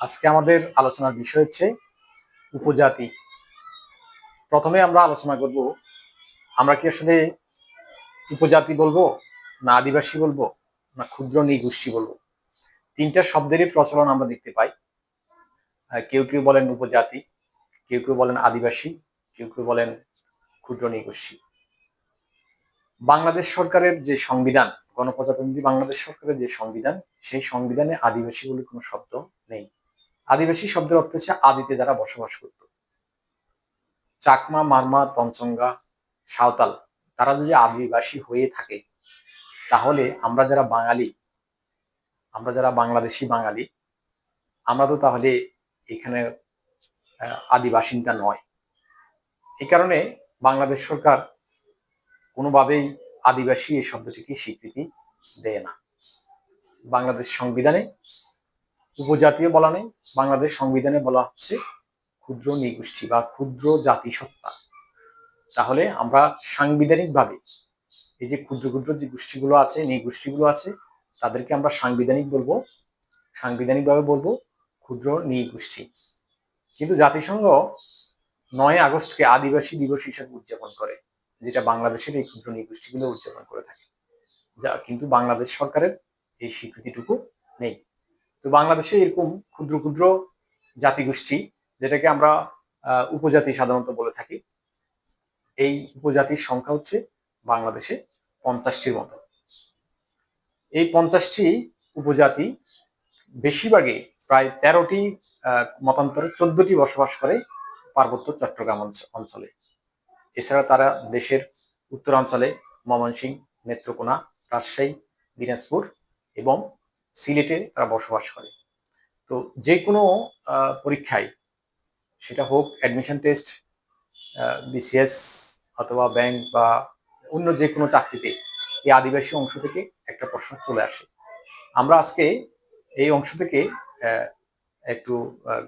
আজকে আমাদের আলোচনার বিষয় হচ্ছে উপজাতি। প্রথমে আমরা আলোচনা করব, আমরা কি আসলে উপজাতি বলবো, না আদিবাসী বলবো, না ক্ষুদ্র নৃগোষ্ঠী বলবো। তিনটা শব্দেরই প্রচলন আমরা দেখতে পাই। কেউ কেউ বলেন উপজাতি, কেউ কেউ বলেন আদিবাসী, কেউ কেউ বলেন ক্ষুদ্র নৃগোষ্ঠী। বাংলাদেশ সরকারের যে সংবিধান, গণপ্রজাতন্ত্রী বাংলাদেশ সরকারের যে সংবিধান, সেই সংবিধানে আদিবাসী বলে কোনো শব্দ নেই। আদিবাসী শব্দের অর্থ হচ্ছে আদিতে যারা বসবাস করত। চাকমা, মারমা, তঞ্চঙ্গা, সাঁওতাল তারা যদি আদিবাসী হয়ে থাকে, তাহলে আমরা যারা বাঙালি, আমরা যারা বাংলাদেশি বাঙালি, আমরা তো তাহলে এখানে আদিবাসিন্দা নয়। এই কারণে বাংলাদেশ সরকার কোনোভাবেই আদিবাসী এই শব্দটিকে স্বীকৃতি দেয় না। বাংলাদেশ সংবিধানে উপজাতীয় বলা নেই, বাংলাদেশ সংবিধানে বলা হচ্ছে ক্ষুদ্র নৃগোষ্ঠী বা ক্ষুদ্র জাতিসত্তা। তাহলে আমরা সাংবিধানিকভাবে এই যে ক্ষুদ্র ক্ষুদ্র যে গোষ্ঠীগুলো আছে, নৃগোষ্ঠীগুলো আছে, তাদেরকে আমরা সাংবিধানিকভাবে বলবো ক্ষুদ্র নৃগোষ্ঠী। কিন্তু জাতিসংঘ 9 আগস্টকে আদিবাসী দিবস হিসেবে উদযাপন করে, যেটা বাংলাদেশের এই ক্ষুদ্র নৃগোষ্ঠীগুলো উদযাপন করে থাকে, যা কিন্তু বাংলাদেশ সরকারের এই স্বীকৃতিটুকু নেই। তো বাংলাদেশে এরকম ক্ষুদ্র ক্ষুদ্র জাতিগোষ্ঠী, যেটাকে আমরা উপজাতি সাধারণত বলে থাকি, এই উপজাতির সংখ্যা হচ্ছে বাংলাদেশে 50টির মতো। এই 50টি উপজাতি বেশিরভাগই প্রায় 13টি মতান্তরে 14টি বসবাস করে পার্বত্য চট্টগ্রাম অঞ্চলে। এছাড়া তারা দেশের উত্তরাঞ্চলে ময়মনসিংহ, নেত্রকোনা, রাজশাহী, দিনাজপুর এবং সিলেটে তারা বসবাস করে। তো যে কোনো পরীক্ষায়, সেটা হোক অ্যাডমিশন টেস্ট, বিসিএস অথবা ব্যাংক বা অন্য যে কোনো চাকরিতে, এই আদিবাসী অংশ থেকে একটা প্রশ্ন চলে আসে। আমরা আজকে এই অংশ থেকে একটু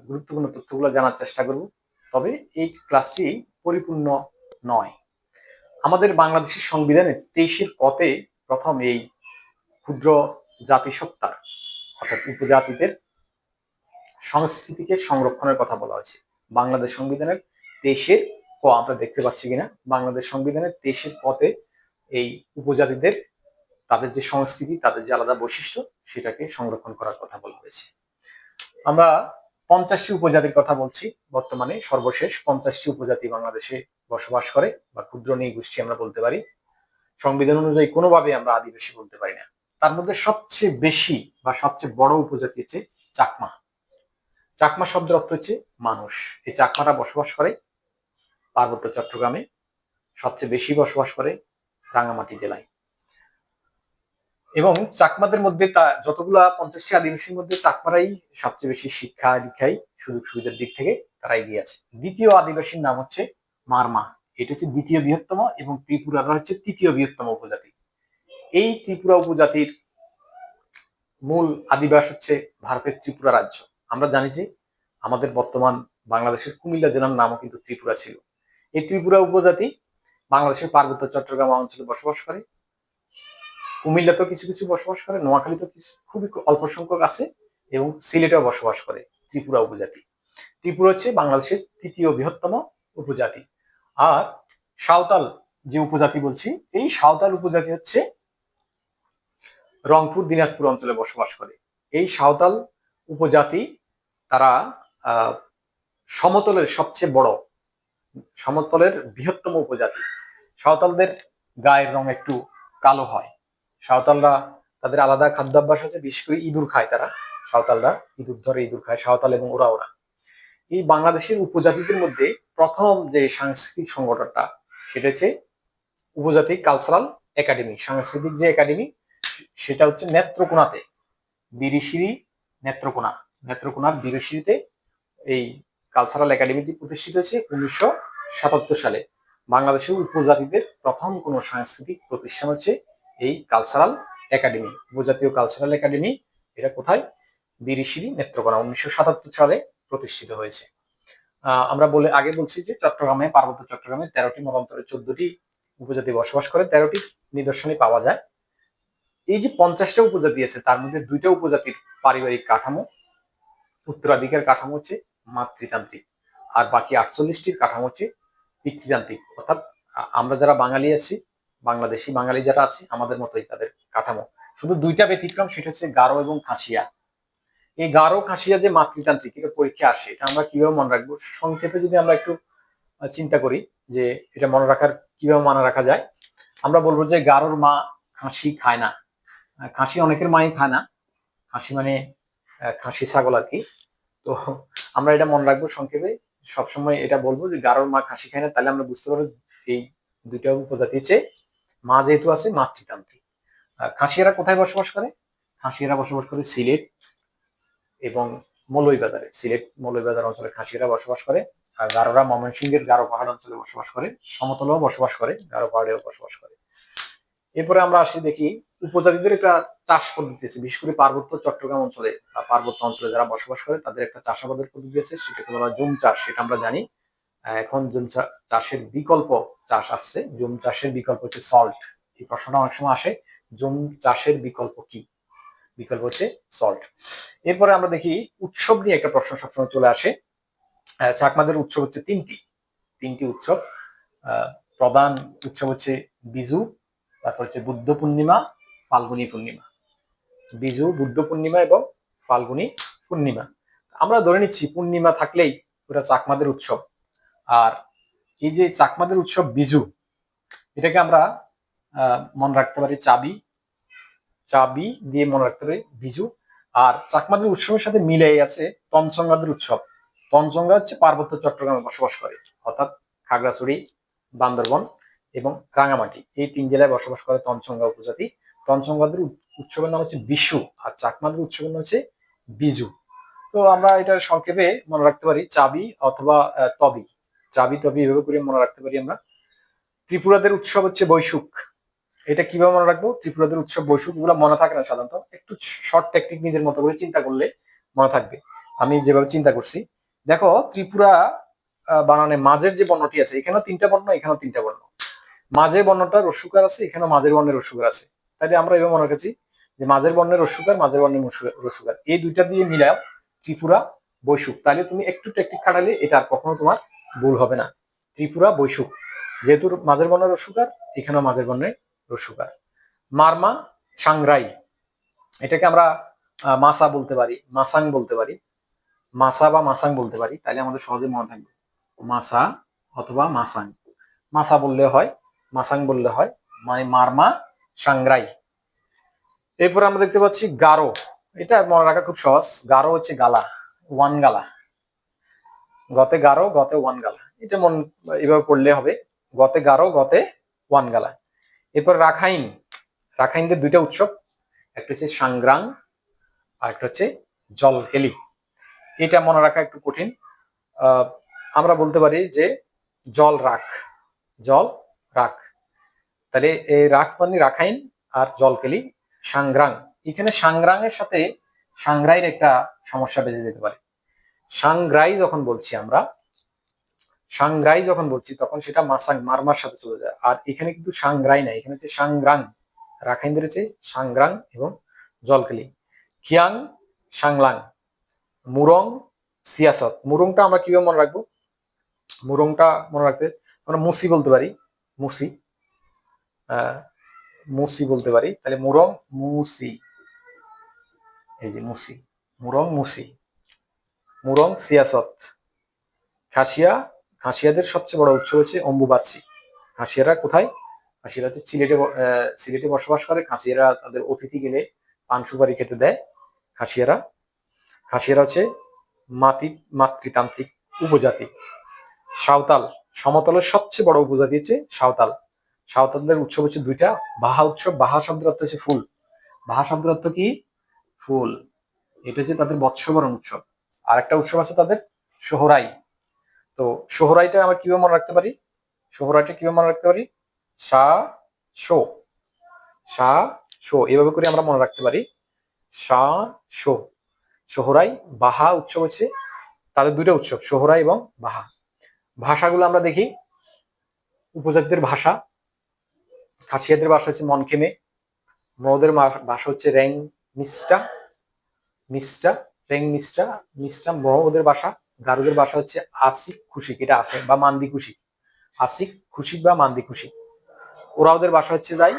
গুরুত্বপূর্ণ তথ্যগুলো জানার চেষ্টা করব। তবে এই ক্লাসটি পরিপূর্ণ নয়। আমাদের বাংলাদেশের সংবিধানে 23-এর কতে প্রথম এই ক্ষুদ্র জাতিসত্তার অর্থাৎ উপজাতিদের সংস্কৃতিকে সংরক্ষণের কথা বলা হয়েছে। বাংলাদেশ সংবিধানের 23-এর ক, আমরা দেখতে পাচ্ছি কিনা, বাংলাদেশ সংবিধানের 23-এর কতে এই উপজাতিদের তাদের যে সংস্কৃতি, তাদের যে আলাদা বৈশিষ্ট্য, সেটাকে সংরক্ষণ করার কথা বলা হয়েছে। আমরা 50টি উপজাতির কথা বলছি। বর্তমানে সর্বশেষ 50টি উপজাতি বাংলাদেশে বসবাস করে বা ক্ষুদ্র নৃগোষ্ঠী আমরা বলতে পারি। সংবিধান অনুযায়ী কোনোভাবে আমরা আদিবাসী বলতে পারি না। তার মধ্যে সবচেয়ে বেশি বা সবচেয়ে বড় উপজাতি হচ্ছে চাকমা। চাকমা শব্দের অর্থ হচ্ছে মানুষ। এই চাকমারা বসবাস করে পার্বত্য চট্টগ্রামে, সবচেয়ে বেশি বসবাস করে রাঙ্গামাটি জেলায়। এবং চাকমাদের মধ্যে যতগুলা 50টি আদিবাসীর মধ্যে চাকমারাই সবচেয়ে বেশি শিক্ষা দীক্ষায় সুযোগ সুবিধার দিক থেকে তারা এগিয়ে আছে। দ্বিতীয় আদিবাসীর নাম হচ্ছে মারমা। এটা হচ্ছে দ্বিতীয় বৃহত্তম, এবং ত্রিপুরারা হচ্ছে তৃতীয় বৃহত্তম উপজাতি। এই ত্রিপুরা উপজাতির মূল আদিবাস হচ্ছে ভারতের ত্রিপুরা রাজ্য। আমরা জানি যে আমাদের বর্তমান বাংলাদেশের কুমিল্লা জেলার নামও কিন্তু ত্রিপুরা ছিল। এই ত্রিপুরা উপজাতি বাংলাদেশের পার্বত্য চট্টগ্রাম অঞ্চলে বসবাস করে, কুমিল্লাতেও কিছু কিছু বসবাস করে, নোয়াখালীতেও খুবই অল্প সংখ্যক আছে, এবং সিলেটেও বসবাস করে ত্রিপুরা উপজাতি। ত্রিপুরা হচ্ছে বাংলাদেশের তৃতীয় বৃহত্তম উপজাতি। আর সাঁওতাল যে উপজাতি বলছি, এই সাঁওতাল উপজাতি হচ্ছে রংপুর, দিনাজপুর অঞ্চলে বসবাস করে। এই সাঁওতাল উপজাতি তারা সমতলের সবচেয়ে বড়, সমতলের বৃহত্তম উপজাতি। সাঁওতালদের গায়ের রং একটু কালো হয়। সাঁওতালরা তাদের আলাদা খাদ্যাভ্যাস আছে, বিশেষ করে ইঁদুর খায় তারা। সাঁওতালরা ইঁদুর ধরে, ইঁদুর খায় সাঁওতাল এবং ওরা। এই বাংলাদেশের উপজাতিদের মধ্যে প্রথম যে সাংস্কৃতিক সংগঠনটা, সেটা হচ্ছে উপজাতি কালচারাল একাডেমি। সাংস্কৃতিক যে একাডেমি, সেটা হচ্ছে নেত্রকোনাতে, বিরিশিরি নেত্রকোনার বিরিশিরিতে এই কালচারাল একাডেমিটি প্রতিষ্ঠিত হয়েছে 1977 সালে। বাংলাদেশের উপজাতিদের প্রথম কোন সাংস্কৃতিক প্রতিষ্ঠান হচ্ছে এই কালচারাল একাডেমি, উপজাতীয় কালচারাল একাডেমি। এটা কোথায়? বিরিশিরি, নেত্রকোনা, 1977 সালে প্রতিষ্ঠিত হয়েছে। আমরা আগে বলছি যে চট্টগ্রামে, পার্বত্য চট্টগ্রামে 13টি মতান্তরে 14টি উপজাতি বসবাস করে, 13টি নিদর্শনে পাওয়া যায়। এই যে 50টা উপজাতি আছে, তার মধ্যে 2টা উপজাতির পারিবারিক কাঠামো উত্তরাধিকার কাঠামো হচ্ছে মাতৃতান্ত্রিক, আর বাকি 48টির কাঠামো হচ্ছে পিতৃতান্ত্রিক। অর্থাৎ আমরা যারা বাঙালি আছি, বাংলাদেশি বাঙালি যারা আছি, আমাদের মতোই তাদের কাঠামো। শুধু দুইটা ব্যতিক্রম, সেটা হচ্ছে গারো এবং খাসিয়া। এই গারো খাসিয়া যে মাতৃতান্ত্রিক, এটা পরীক্ষা আসে, এটা আমরা কিভাবে মনে রাখবো? সংক্ষেপে যদি আমরা একটু চিন্তা করি যে এটা মনে রাখার কিভাবে মনে রাখা যায়, আমরা বলবো যে গারোর মা খাসি খায় না। খাসি অনেকের মাই খায় না, খাসি মানে খাসি ছাগল আর কি। তো আমরা এটা মনে রাখবো সংক্ষেপে, সবসময় এটা বলবো যে গারোর মা খাসি খায় না। তাহলে আমরা বুঝতে পারবো এই দুইটা উপজাতি চেয়ে মা যেহেতু আছে মাতৃতান্ত্রিক। খাসিয়ারা কোথায় বসবাস করে? খাসিয়ারা বসবাস করে সিলেট এবং মৌলভীবাজারে। সিলেট মৌলভীবাজার অঞ্চলে খাসিয়ারা বসবাস করে। আর গারোরা ময়মনসিংহের গারো পাহাড় অঞ্চলে বসবাস করে, সমতলেও বসবাস করে, গারো পাহাড়েও বসবাস করে। এরপরে আমরা আসি দেখি উপজাতিদের একটা চাষ পদ্ধতি আছে, বিশেষ করে পার্বত্য চট্টগ্রাম অঞ্চলে বা পার্বত্য অঞ্চলে যারা বসবাস করে তাদের একটা চাষাবাদের পদ্ধতি আছে, সেটাকে বলা হয় জুম চাষ। সেটা আমরা জানি। এখন জুম চাষের বিকল্প চাষ আসছে। জুম চাষের বিকল্প হচ্ছে সল্ট। এই প্রশ্নটা অনেক সময় আসে, জুম চাষের বিকল্প কি? বিকল্প হচ্ছে সল্ট। এরপরে আমরা দেখি উৎসব নিয়ে একটা প্রশ্ন সবসময় চলে আসে। চাকমাদের উৎসব হচ্ছে তিনটি উৎসব। প্রধান উৎসব হচ্ছে বিজু, তারপর হচ্ছে বুদ্ধ পূর্ণিমা, ফাল্গুনী পূর্ণিমা। বিজু, বুদ্ধ পূর্ণিমা এবং ফাল্গুনী পূর্ণিমা। আমরা ধরে নিচ্ছি পূর্ণিমা থাকলেই ওটা চাকমাদের উৎসব। আর এই যে চাকমাদের উৎসব বিজু, এটাকে আমরা মনে রাখতে পারি চাবি দিয়ে মনে রাখতে পারি বিজু। আর চাকমাদের উৎসবের সাথে মিলে আছে তঞ্চঙ্গাদের উৎসব। তঞ্চঙ্গা হচ্ছে পার্বত্য চট্টগ্রামে বসবাস করে, অর্থাৎ খাগড়াছড়ি, বান্দরবন এবং রাঙামাটি, এই 3 জেলায় বসবাস করে তঞ্চঙ্গা উপজাতি। তঞ্চঙ্গাদের উৎসবের নাম হচ্ছে বিশু, আর চাকমাদের উৎসবের নাম হচ্ছে বিজু। তো আমরা এটা সংক্ষেপে মনে রাখতে পারি চাবি অথবা তবি। চাবি তবি এভাবে করে মনে রাখতে পারি আমরা। ত্রিপুরাদের উৎসব হচ্ছে বৈশুখ। এটা কিভাবে মনে রাখবো? ত্রিপুরাদের উৎসব বৈশুখ, এগুলো মনে থাকে না সাধারণত। একটু শর্ট টেকনিক নিজের মতো করে চিন্তা করলে মনে থাকবে। আমি যেভাবে চিন্তা করছি, দেখো ত্রিপুরা বানানে মাঝের যে বর্ণটি আছে, এখানেও 3টা বর্ণ, এখানেও 3টা বর্ণ। মাঝের বর্ণটা রস্যকার আছে, এখানেও মাঝের বর্ণের রস্যকার আছে। তাহলে আমরা এভাবে মনে রাখছি যে মাঝের বর্ণের রস্যকার, মাঝের বর্ণের রস্যকার, এই দুইটা দিয়ে মিলাও ত্রিপুরা বৈশুখ। তাহলে তুমি একটু টেকনিক খাটালে এটা আর কখনো তোমার ভুল হবে না। ত্রিপুরা বৈশুখ, যেহেতু মাঝের বর্ণের রস্যকার, এখানেও মাঝের বর্ণের রস্যকার। মারমা সাংরাই, এটাকে আমরা মাসা বলতে পারি, মাসাং বলতে পারি, মাসা বা মাসাং বলতে পারি। তাহলে আমাদের সহজে মনে থাকবে মাসা অথবা মাসাং। মাসা বললে হয়, মাসাং বললে হয়, মানে মারমা সাংরাই। এরপর আমরা দেখতে পাচ্ছি গারো। এটা মনে রাখা খুব সহজ। গারো হচ্ছে গালা, ওয়ান গালা। গতে গারো, গতে ওয়ান গালা, এটা মন এভাবে পড়লে হবে, গতে গারো, গতে ওয়ান গালা। এরপর রাখাইন। রাখাইনদের 2টা উৎসব, একটা হচ্ছে সাংগ্রাং আর একটা হচ্ছে জলকেলি। এটা মনে রাখা একটু কঠিন। আমরা বলতে পারি যে জল রাখ, জল রাখ। তাহলে এই রাখ মানে রাখাইন আর জলকেলি। সাংগ্রাং, এখানে সাংগ্রাং এর সাথে সাংগ্রাইয়ের একটা সমস্যা বেজে যেতে পারে। সাংগ্রাই যখন বলছি আমরা, সাংগ্রাই যখন বলছি তখন সেটা মাসাং মারমার সাথে চলে যায়। আর এখানে কিন্তু সাংগ্রাই নাই, এখানে হচ্ছে সাংগ্রাং। রাখাইনদের হচ্ছে সাংগ্রাং এবং জলকেলি। কিয়াং সাংলাং, মুরং সিয়াসত। মুরংটা আমরা কিভাবে মনে রাখবো? মুরংটা মনে রাখতে আমরা মুসি বলতে পারি, মুসি, মুসি বলতে পারি। তাহলে মুরং মুসি, এই যে মুসি, মুরং মুসি, মুরং সিয়াসত। খাসিয়া, খাসিয়াদের সবচেয়ে বড় উৎসব হচ্ছে অম্বুবাচী। খাসিয়ারা কোথায়? খাসিয়ারা হচ্ছে সিলেটে বসবাস করে। খাসিয়ারা তাদের অতিথি গেলে পান সুপারি খেতে দেয়। খাসিয়ারা হচ্ছে মাতৃতান্ত্রিক উপজাতি। সাঁওতাল, সমতলের সবচেয়ে বড় উপজাতি হচ্ছে সাঁওতাল। সাঁওতালদের উৎসব হচ্ছে 2টা। বাহা উৎসব, বাহা শব্দের অর্থ হচ্ছে ফুল। বাহা শব্দের অর্থ কি? ফুল। এটা হচ্ছে তাদের বৎসবরণ উৎসব। আর একটা উৎসব আছে তাদের সোহরাই। তো সোহরাইটা আমরা কিভাবে মনে রাখতে পারি? সোহরাইটা কিভাবে মনে রাখতে পারি? সা শো, সা শো, এভাবে করে আমরা মনে রাখতে পারি। সা শো, সোহরাই। বাহা উৎসব হচ্ছে তাদের 2টা উৎসব, সোহরাই এবং বাহা। ভাষাগুলো আমরা দেখি। উপজাতিদের ভাষা, খাসিয়াদের ভাষা হচ্ছে মনখেমে, মরদের ভাষা হচ্ছে র্যাং মিস্টা, মিস্টা। রেং মিস্টা মিস্টাম বড় ওদের ভাষা। গারোদের ভাষা হচ্ছে আসিক খুশিক, এটা আছে, বা মান্দি খুশিক। আসিক খুশিক বা মান্দি খুশিক। ওরা ওদের ভাষা হচ্ছে তাই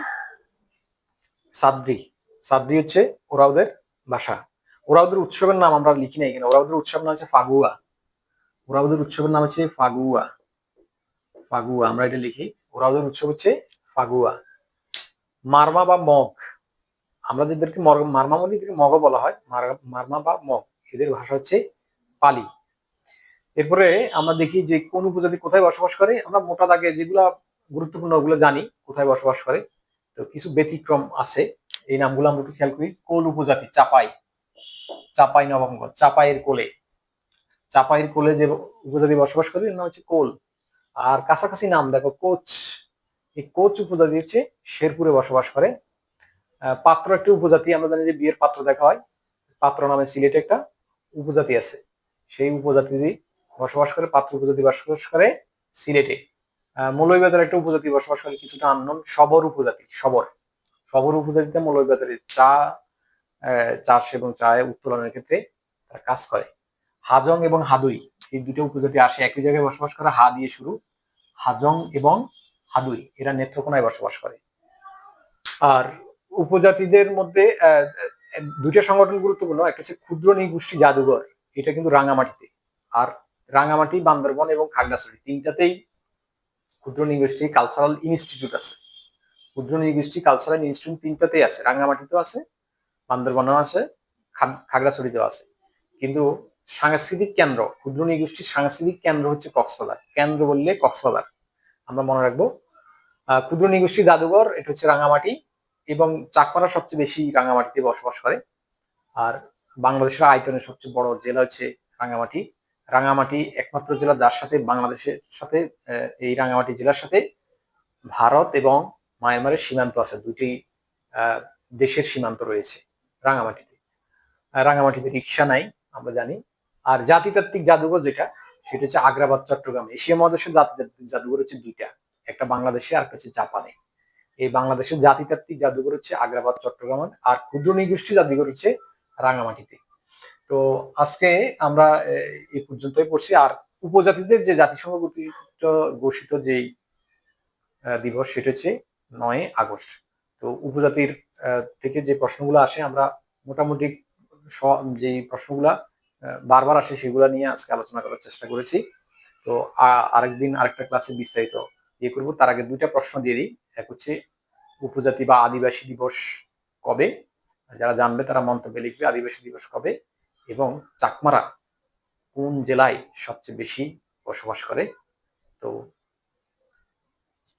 সাদ্রি। সাদ্রি হচ্ছে ওরা ওদের ভাষা। ওরা ওদের উৎসবের নাম আমরা লিখি না এখানে। ওরা ওদের উৎসব নাম হচ্ছে ফাগুয়া। ওরা ওদের উৎসবের নাম হচ্ছে ফাগুয়া। ফাগুয়া আমরা এটা লিখি। ওরা ওদের উৎসব হচ্ছে ফাগুয়া। মারমা বা মগ, আমরা যাদেরকে মারমা বলি এদেরকে মগও বলা হয়। মারমা বা মগ, এদের ভাষা হচ্ছে পালি। এরপরে আমরা দেখি যে কোন উপজাতি কোথায় বসবাস করে। আমরা মোটা দাগে যেগুলা গুরুত্বপূর্ণ ওগুলো জানি কোথায় বসবাস করে। তো কিছু ব্যতিক্রম আছে, এই নামগুলো আমরা একটু খেয়াল করি। কোল উপজাতি চাপাই, চাপাই নবাবগঞ্জ, চাপাইয়ের কোলে। চাপাইয়ের কোলে যে উপজাতি বসবাস করে এর নাম হচ্ছে কোল। আর কাছাকাছি নাম দেখো কোচ, এই কোচ উপজাতি হচ্ছে শেরপুরে বসবাস করে। পাত্র একটা উপজাতি, আমরা জানি যে বিয়ের পাত্র দেখা হয়। পাত্র নামে সিলেটে একটা উপজাতি আছে, সেই উপজাতি বসবাস করে, পাত্র উপজাতি বসবাস করে সিলেটে। মৌলভীবাজার একটা উপজাতি বসবাস করে কিছুটা আননোন, সবর উপজাতি। সবর, সবর উপজাতিতে মৌলভীবাজারে চা চাষ এবং চায় উত্তোলনের ক্ষেত্রে তারা কাজ করে। হাজং এবং হাদুই, এই দুটো উপজাতি আসে একই জায়গায় বসবাস করে, হা দিয়ে শুরু। হাজং এবং হাদুই এরা নেত্রকোনায় বসবাস করে। আর উপজাতিদের মধ্যে দুইটা সংগঠন গুরুত্বপূর্ণ, একটা হচ্ছে ক্ষুদ্র নৃগোষ্ঠী জাদুঘর, এটা কিন্তু রাঙামাটিতে। আর রাঙামাটি, বান্দরবন এবং খাগড়াছড়ি তিনটাতেই ক্ষুদ্র নৃগোষ্ঠী কালচারাল ইনস্টিটিউট আছে। ক্ষুদ্র নৃগোষ্ঠী কালচারাল ইনস্টিটিউট তিনটাতেই আছে, রাঙামাটিতেও আছে, বান্দরবনেও আছে, খাগড়াছড়িতেও আছে। কিন্তু সাংস্কৃতিক কেন্দ্র, ক্ষুদ্র নৃগোষ্ঠীর সাংস্কৃতিক কেন্দ্র হচ্ছে কক্সবাজার। কেন্দ্র বললে কক্সবাজার আমরা মনে রাখবো। ক্ষুদ্র নৃগোষ্ঠী জাদুঘর এটা হচ্ছে রাঙামাটি, এবং চাকমারা সবচেয়ে বেশি রাঙামাটিতে বসবাস করে। আর বাংলাদেশের আয়তনের সবচেয়ে বড় জেলা হচ্ছে রাঙামাটি। রাঙামাটি একমাত্র জেলা যার সাথে বাংলাদেশের সাথে, এই রাঙামাটি জেলার সাথে ভারত এবং মায়ানমারের সীমান্ত আছে। দুটি দেশের সীমান্ত রয়েছে রাঙামাটিতে। রাঙামাটিতে রিক্সা নাই আমরা জানি। আর জাতিতাত্ত্বিক জাদুঘর যেটা, সেটা হচ্ছে আগ্রাবাদ, চট্টগ্রাম। এশিয়া মহাদেশের জাতিতাত্ত্বিক জাদুঘর হচ্ছে দুইটা, একটা বাংলাদেশে আর একটা হচ্ছে জাপানে। এই বাংলাদেশের জাতিতাত্ত্বিক জাদুঘর হচ্ছে আগ্রাবাদ, চট্টগ্রাম। আর ক্ষুদ্র নৃগোষ্ঠী জাদুঘর হচ্ছে রাঙামাটিতে। তো আজকে আমরা এই পর্যন্তই পড়ছি। আর উপজাতিদের যে জাতিসংঘ ঘোষিত যেই দিবস, সেটা হচ্ছে 9 আগস্ট। তো উপজাতির থেকে যে প্রশ্নগুলো আসে, আমরা মোটামুটি যে প্রশ্নগুলা বারবার আসে সেগুলা নিয়ে আজকে আলোচনা করার চেষ্টা করেছি। তো আরেকদিন আরেকটা ক্লাসে বিস্তারিত ইয়ে করবো। তার আগে দুইটা প্রশ্ন দিয়ে দিই। এক হচ্ছে উপজাতি বা আদিবাসী দিবস কবে, যারা জানবে তারা মন্তব্যে লিখবে আদিবাসী দিবস কবে, এবং চাকমারা কোন জেলায় সবচেয়ে বেশি বসবাস করে। তো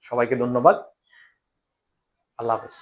সবাইকে ধন্যবাদ, আল্লাহ হাফেজ।